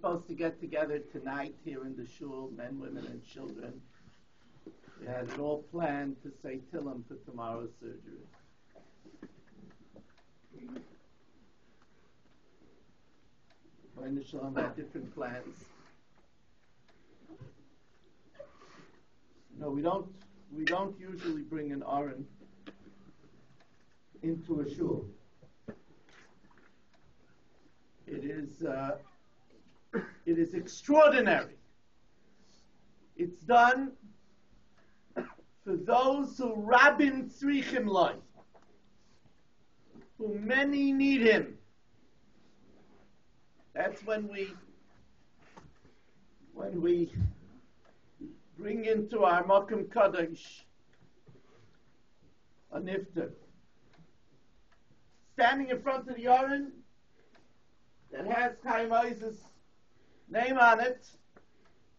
supposed to get together tonight here in the shul, men, women, and children. We had it all planned to say Tillim for tomorrow's surgery. We in the Shalom had different plans. No, we don't usually bring an aron into a shul. It is extraordinary. It's done for those who Rabbin tzrichim loy, who many need him. That's when we bring into our Makom Kadosh a nifter. Standing in front of the Aron that has Chaim Ozer's name on it,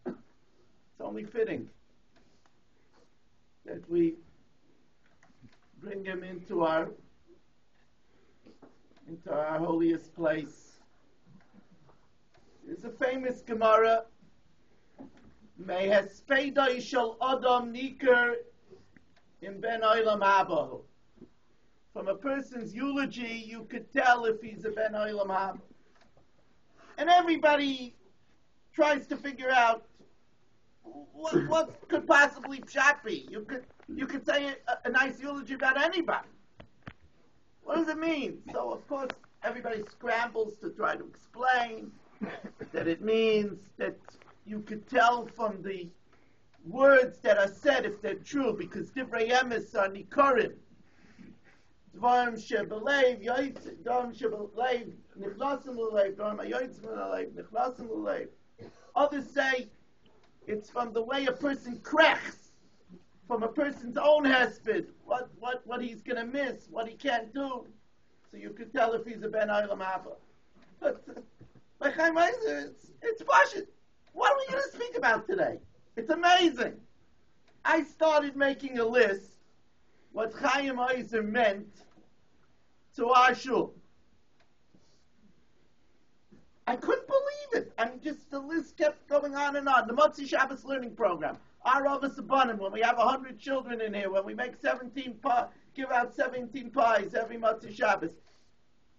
it's only fitting that we bring him into our holiest place. There's a famous Gemara, May hespedai shel Adam niker in ben olam habahu. From a person's eulogy, you could tell if he's a ben olam haba. And everybody tries to figure out what could possibly pshat be. You could say a nice eulogy about anybody. What does it mean? So of course everybody scrambles to try to explain that it means that you could tell from the words that are said if they're true, because divrei emes are nikorim. Dvarim shebelev yoytz, dvarim shebelev nichlasim l'leiv, dvarim hayoytzim l'leiv, nichlasim l'leiv. Others say it's from the way a person cracks, from a person's own hesped, what he's going to miss, what he can't do. So you could tell if he's a ben olam haba. But like Chaim Ozer, it's pashut. What are we going to speak about today? It's amazing. I started making a list what Chaim Ozer meant to our shul. I couldn't believe it. I mean, just the list kept going on and on. The Motzi Shabbos learning program, our Avos Abanim, when we have 100 children in here, when we make give out 17 pies every Motzi Shabbos.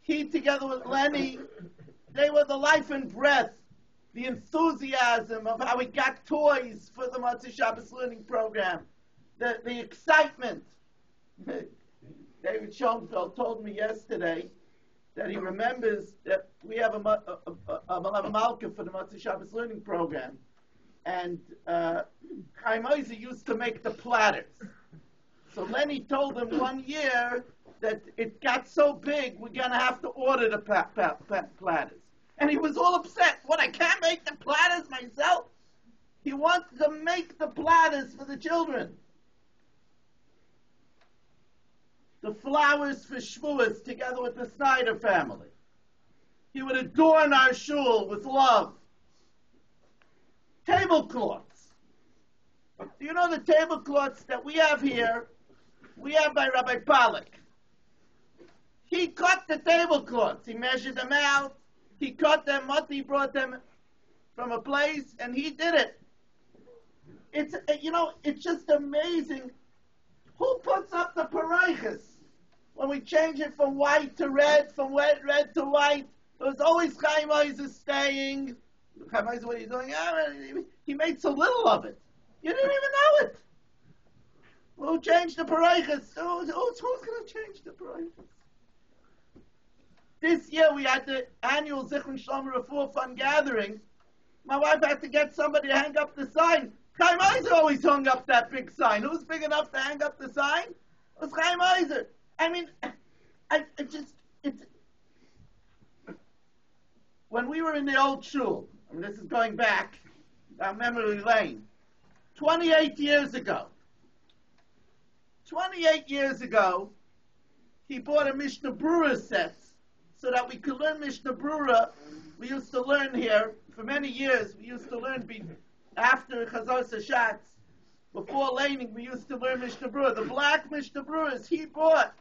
He, together with Lenny, they were the life and breath, the enthusiasm of how we got toys for the Motzi Shabbos learning program, the excitement. David Schoenfeld told me yesterday that he remembers that we have a Malka for the Motzi Shabbos learning program, and Chaim Ozer used to make the platters. So Lenny told him one year that it got so big we're going to have to order the platters. And he was all upset. What, I can't make the platters myself? He wants to make the platters for the children. The flowers for Shavuos together with the Snyder family. He would adorn our shul with love. Tablecloths. Do you know the tablecloths that we have here? We have by Rabbi Pollack. He cut the tablecloths. He measured them out. He cut them. Mati brought them from a place, and he did it. It's just amazing. Who puts up the paraychas? When we change it from white to red, from red to white, there's always Chaim Ozer staying. Chaim Ozer, what are you doing? He made so little of it. You didn't even know it. Who changed the paraychas? Who's going to change the paraychas? This year we had the annual Zichron Shalom Refuah Fund gathering. My wife had to get somebody to hang up the sign. Chaim Ozer always hung up that big sign. Who's big enough to hang up the sign? It was Chaim Ozer. I mean, when we were in the old shul, I mean, this is going back down memory lane, 28 years ago, he bought a Mishnah Brura set so that we could learn Mishnah Brura. We used to learn here for many years. We used to learn after Chazar Sashatz. Before laning, we used to learn Mishnah Brura. The black Mishnah Bruras he bought.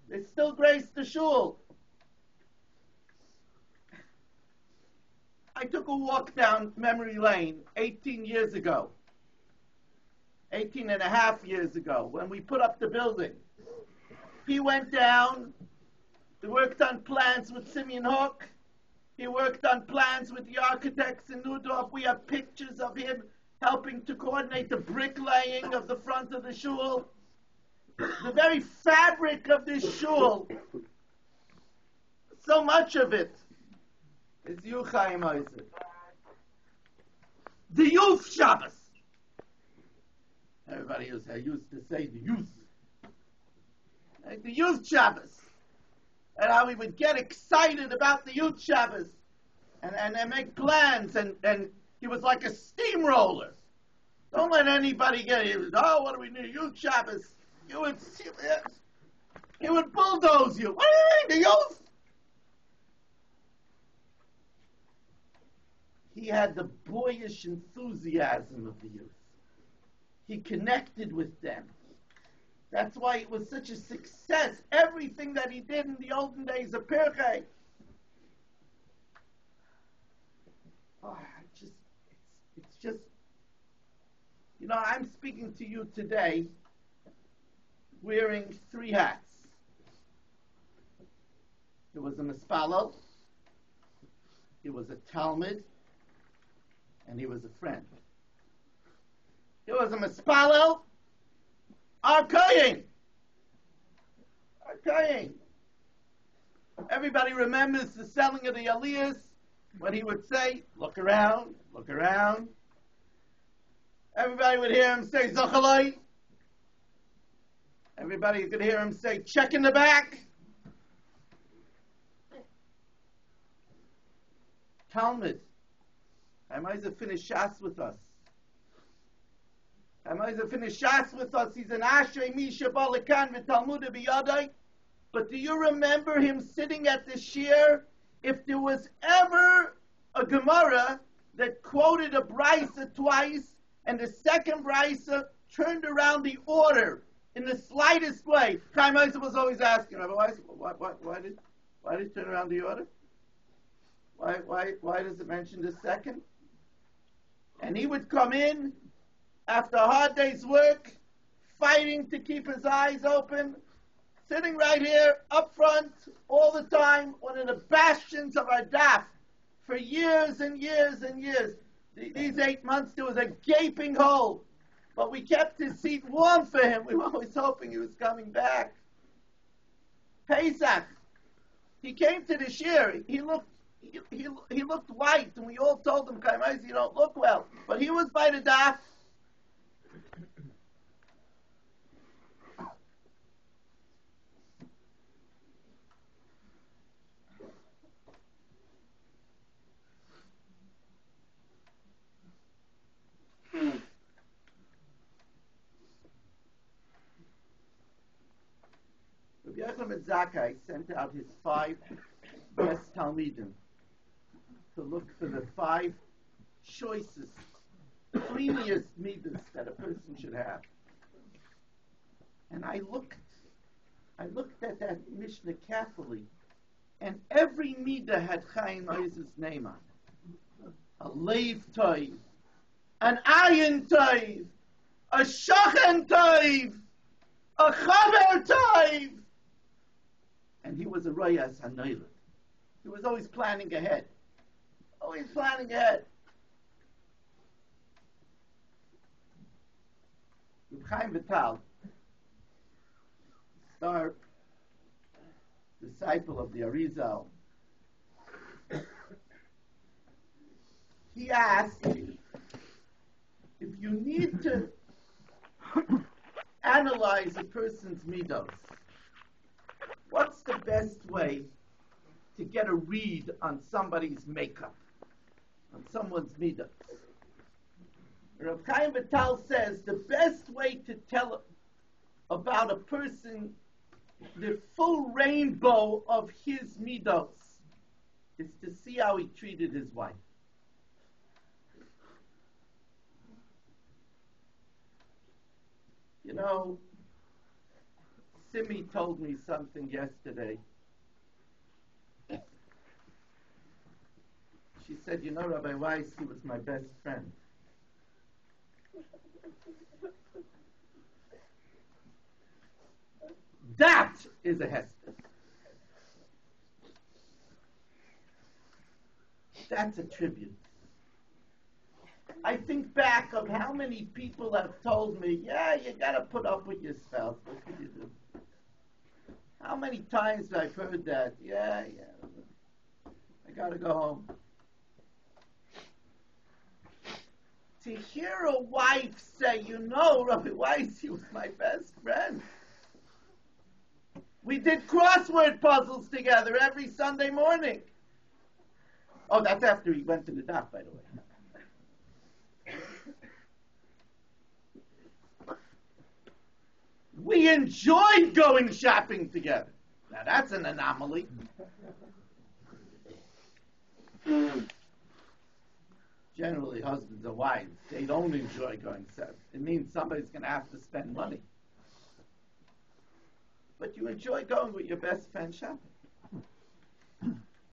They still grace the shul. I took a walk down memory lane 18 years ago, 18 and a half years ago, when we put up the building. He went down, he worked on plans with Simeon Hook, he worked on plans with the architects in Newdorf. We have pictures of him helping to coordinate the bricklaying of the front of the shul. The very fabric of this shul, so much of it, is you, Chaim Ozer. The youth Shabbos. Everybody used to say the youth. Right? The youth Shabbos. And how we would get excited about the youth Shabbos and make plans, and he was like a steamroller. Don't let anybody get it. Oh, what do we need? Youth Shabbos. He would bulldoze you. What do you mean, the youth? He had the boyish enthusiasm of the youth. He connected with them. That's why it was such a success. Everything that he did in the olden days of Pirkei. It's just, I'm speaking to you today wearing 3 hats. He was a Mispalel, he was a Talmud, and he was a friend. He was a Mispalel, our Kohen. Everybody remembers the selling of the Aliyahs, when he would say, look around, look around. Everybody would hear him say, Zachalai. Everybody could hear him say, check in the back. Talmud. Chaim Ozer finished Shas with us. He's an Ashrei Misha Balakan v'Talmuda b'Yadai. But do you remember him sitting at the shir? If there was ever a Gemara that quoted a brisa twice, and the second brisa turned around the order in the slightest way, Chaim Ozer was always asking, Rabbi Weiss, why did it turn around the order? Why does it mention the second? And he would come in after a hard day's work, fighting to keep his eyes open, sitting right here up front all the time, one of the bastions of our daf for years and years and years. These 8 months, there was a gaping hole, but we kept his seat warm for him. We were always hoping he was coming back. Pesach, he came to the shir. He looked white, and we all told him, Chaim Ozer, you don't look well. But he was by the daf. Rabbi Yochanan Zakkai sent out his 5 best Talmidim to look for the 5 choicest, creamiest midas that a person should have. And I looked at that Mishnah carefully, and every midah had Chaim Ozer's name on it. A leiv toiv, an ayin toiv, a shachen toiv, a chaver toiv. And he was a royas hanoilad. He was always planning ahead. Always planning ahead. Reb Chaim Vital, star disciple of the Arizal, he asked, if you need to analyze a person's midos, what's the best way to get a read on somebody's makeup, on someone's midos? Rav Chaim Vital says the best way to tell about a person the full rainbow of his midos is to see how he treated his wife. You know, Simi told me something yesterday. She said, you know, Rabbi Weiss, he was my best friend. That is a hesed. That's a tribute. I think back of how many people have told me, yeah, you got to put up with your spouse. What can you do? How many times I've heard that? Yeah, I got to go home. To hear a wife say, you know, Rabbi Weiss, he was my best friend. We did crossword puzzles together every Sunday morning. Oh, that's after he went to the daf, by the way. We enjoyed going shopping together. Now that's an anomaly. Generally, husbands and wives, they don't enjoy going shopping. It means somebody's going to have to spend money. But you enjoy going with your best friend shopping.